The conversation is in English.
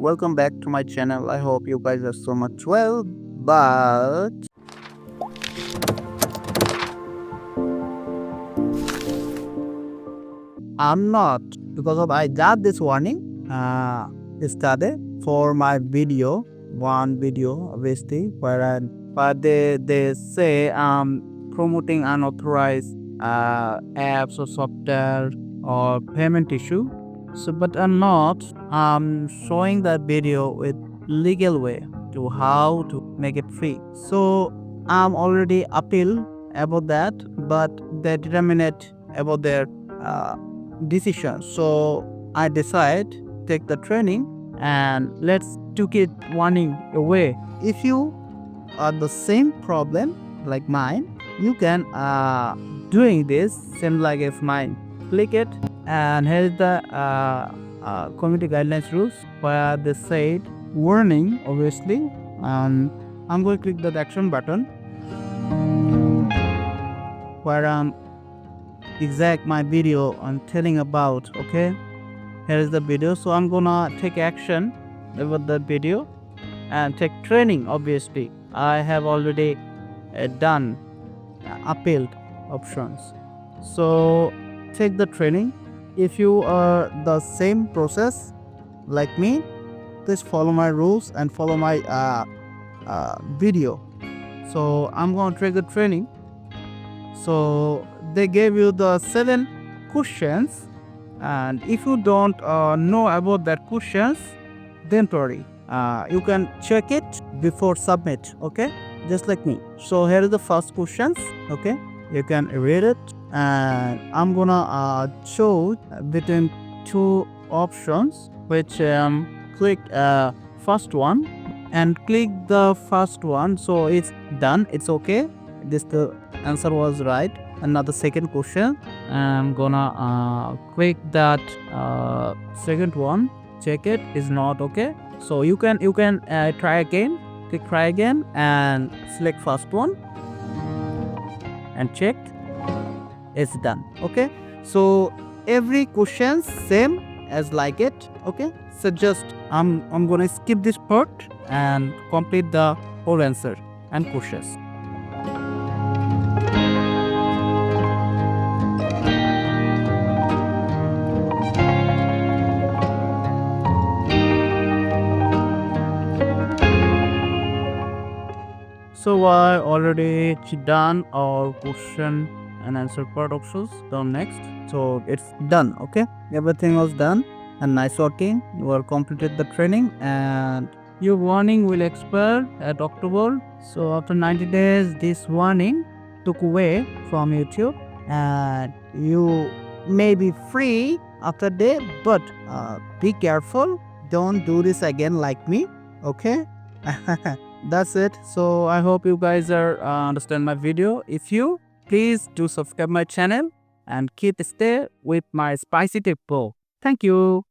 welcome back to my channel. I hope you guys are so much well, but I'm not, because of I got this warning yesterday for my video, one video obviously, but they say promoting unauthorized apps or software or payment issue. So, but I'm not showing that video with legal way to how to make it free. So I'm already appeal about that, but they determinate about their uh, decision. So I decide take the training and let's took it warning away. If you are the same problem like mine, you can doing this same like if mine. Click it and here is the community guidelines rules where they said warning obviously, and I'm going to click the action button where exact my video I'm telling about. Okay, here is the video, so I'm gonna take action about the video and take training. Obviously I have already done appealed options, so take the training. If you are the same process like me, please follow my rules and follow my video. So I'm gonna take the training. So they gave you the 7 questions, and if you don't know about that questions, don't worry, you can check it before submit. Okay, just like me. So here is the first questions. Okay, you can read it, and I'm gonna choose between 2 options, which click first one and click the first one. So it's done, it's okay, this the answer was right. And now the second question, I'm gonna click that second one, check it is not okay. So you can try again, click try again and select first one and check, it's done. Okay, so every question same as like it. Okay, so just I'm gonna skip this part and complete the whole answer and questions. So I already done our question and answer part options. Done next. So it's done. Okay, everything was done and nice working. You are completed the training and your warning will expire at October. So after 90 days, this warning took away from YouTube and you may be free after that. But be careful. Don't do this again like me. Okay. That's it. So I hope you guys are understand my video. If you, please do subscribe my channel and keep stay with my spicy tip pro. Thank you.